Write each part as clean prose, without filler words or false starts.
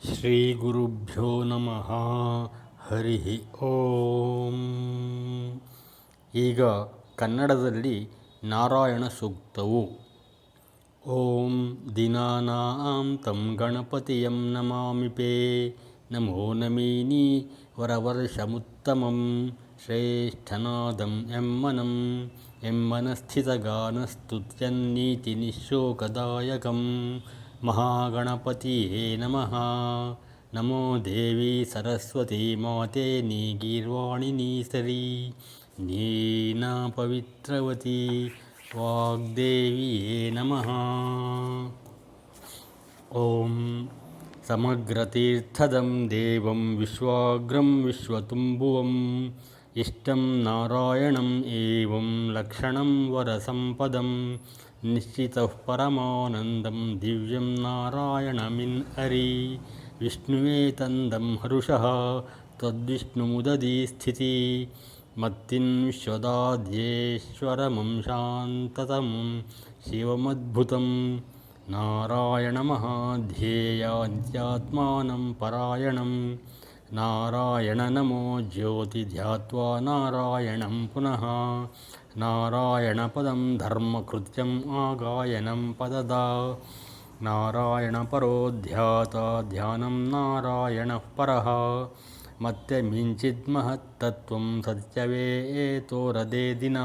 ಶ್ರೀ ಗುರುಭ್ಯೋ ನಮಃ. ಹರಿ ಓಂ. ಈಗ ಕನ್ನಡದಲ್ಲಿ ನಾರಾಯಣ ಸೂಕ್ತವು. ಓಂ ದೀನಾನಾಂ ತಂ ಗಣಪತಿಯಂ ನಮಾಮಿಪೇ ನಮೋ ನಮೀನಿ ವರವರ್ಷಮುತ್ತಮಂ ಶ್ರೇಷ್ಠನಾದಂ ಎಮ್ಮನಂ ಎಮ್ಮನಸ್ಥಿತಗಾನಸ್ತುತ್ಯನ್ನೀತಿ ನಿಶೋಕದಾಯಕಂ ಮಹಾಗಣಪತಿಯೇ ನಮಃ. ನಮೋ ದೇವಿ ಸರಸ್ವತಿ ಮಾತೆ ನೀ ಗೀರ್ವಾಣಿ ನೀ ಸರಿ ನೀನ ಪವಿತ್ರವತಿ ವಾಗ್ದೇವಿಯೇ ನಮಃ. ಓಂ ಸಮಗ್ರತೀರ್ಥದಂ ದೇವಂ ವಿಶ್ವಾಗ್ರಂ ವಿಶ್ವತುಂಬುವಂ ಇಷ್ಟಂ ನಾರಾಯಣಂ ಏವಂ ಲಕ್ಷಣಂ ವರಸಂಪದಂ ನಿಶ್ಚಿತಃ ಪರಮಾನಂದಂ ದಿವ್ಯಂ ನಾರಾಯಣಮಿನ್ ಹರಿ ವಿಷ್ಣುವೇ ತಂದಂ ಹರುಷಃ ತದ್ವಿಷ್ಣುಮುದದಿ ಸ್ಥಿತಿ ಮತ್ತಿನ್ ವಿಶ್ವದಾದ್ಯೇಶ್ವರಮಂ ಶಾಂತತಮಂ ಶಿವಮದ್ಭುತಂ ನಾರಾಯಣಮಹಾಧ್ಯೇಯಾತ್ಮಾನಂ ಪರಾಯಣಂ ನಾರಾಯಣ ನಮೋ ಜ್ಯೋತಿ ಧ್ಯಾತ್ವಾ ನಾರಾಯಣಂ ಪುನಃ ನಾರಾಯಣ ಪದಂ ಧರ್ಮಕೃತ್ಯಂ ಆಗಾಯನಂ ಪದದ ನಾರಾಯಣ ಪರೋ ಧ್ಯಾತ ಧ್ಯಾನಂ ನಾರಾಯಣ ಪರಃ ಮತ್ತೆ ಮಿಂಚಿತ್ ಮಹತ್ತತ್ವಂ ಸತ್ಯವೇ ತೋರದೆ ದಿನ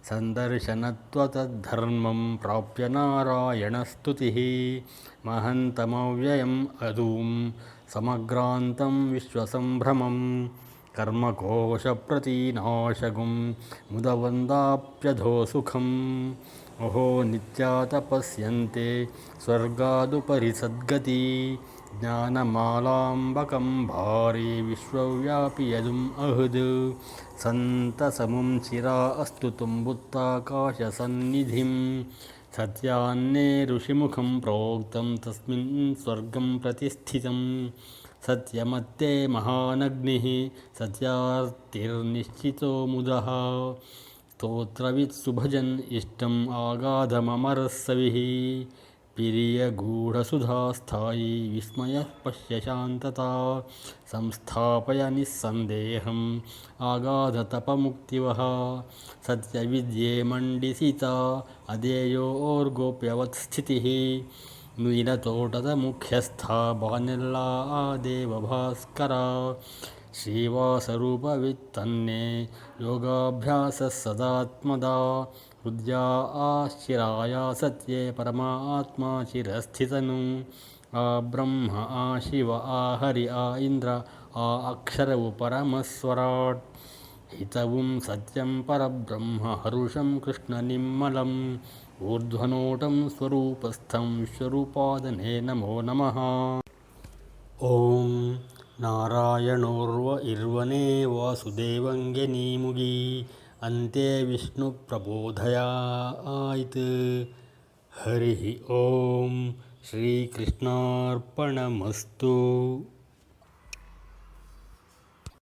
ಸಂದರ್ಶನತ್ವತದ್ಧರ್ಮಂ ಪ್ರಾಪ್ಯ ನಾರಾಯಣ ಸ್ತುತಿಃ ಮಹಂತಮವ್ಯಯಂ ಅದೂಂ ಸಮಗ್ರಾಂತಂ ವಿಶ್ವಸಂಭ್ರಮಂ ಕರ್ಮಕೋಶಪ್ರತಿನಾಶಗುಂ ಮುದವಂದಾಪ್ಯಧೋ ಸುಖಂ ಅಹೋ ನಿತ್ಯಾತಪಸ್ಯಂತೆ ಸ್ವರ್ಗಾದುಪರಿ ಸದ್ಗತಿ ಜ್ಞಾನಮಾಲಾಂಬಕಂ ಭಾರಿ ವಿಶ್ವವ್ಯಾಪಿ ಯದುಂ ಅಹದ್ ಸಂತಸಮುಂ ಚಿರಾ ಅಸ್ತು ತುಂಬುತ್ತಾಕಾಶಸನ್ನಿಧಿಂ ಸತ್ಯಾನ್ನೇ ಋಷಿಮುಖಂ ಪ್ರೋಕ್ತಂ ತಸ್ಮಿನ್ ಸ್ವರ್ಗಂ ಪ್ರತಿಷ್ಠಿತಂ ಸತ್ಯಮತ್ತೆ ಮಹಾನಗ್ನಿಃ ಸತ್ಯಾರ್ತಿರ್ನಿಶ್ಚಿತೋ ಮುದಃ ಸ್ತೋತ್ರವಿತ್ ಸುಭಜನ್ ಇಷ್ಟಂ ಆಗಾಧಮಮರಸ್ಸವಿಃ ಪಿರಿಯಗೂಢಸುಧಾಸ್ಥಾಯಿ ವಿಸ್ಮಯಃ ಪಶ್ಯ ಶಾಂತತಾ ಸಂಸ್ಥಾಪಯ ನಿಸ್ಸಂದೇಹಂ ಆಗಾಧತಪಮುಕ್ತಿವಃ ಸತ್ಯವಿದ್ಯೆ ಮಂಡಿಸಿತ ಅದೇಯೋರ್ಗೋಪ್ಯವತ್ ಸ್ಥಿತಿಃ ನೀಲತೋಟದ ಮುಖ್ಯಸ್ಥ ಬಾನೆಲ್ಲ ದೇವಭಾಸ್ಕರ ಶ್ರೀವಾಸರೂಪವಿತ್ತನ್ನೇ ಯೋಗಾಭ್ಯಾಸ ಸದಾತ್ಮದ ಹೃದಯ ಆಶಿರಾಯ ಸತ್ಯೇ ಪರಮಾತ್ಮ ಚಿರಸ್ಥಿತನು ಆ ಬ್ರಹ್ಮ ಆ ಶಿವ ಆ ಹರಿ ಆ ಇಂದ್ರ ಆ ಅಕ್ಷರವು ಪರಮಸ್ವರಾಟ್ ಹಿತವುಂ ಸತ್ಯಂ ಪರಬ್ರಹ್ಮ ಹರುಷಂ ಕೃಷ್ಣ ನಿಮ್ಮಲಂ ಊರ್ಧ್ವನೋಟಂ ಸ್ವರೂಪಸ್ಥಂ ವಿಶ್ವರೂಪಾದನೇ ನಮೋ ನಮಃ. ಓಂ ನಾರಾಯಣೋರ್ವ ಇರ್ವನೇ ವಾಸುದೇವಂಗೆ ನೀಮುಗಿ ಅಂತೆ ವಿಷ್ಣು ಪ್ರಬೋಧಯಾತ್. ಹರಿ ಓಂ ಶ್ರೀಕೃಷ್ಣಾರ್ಪಣಮಸ್ತು.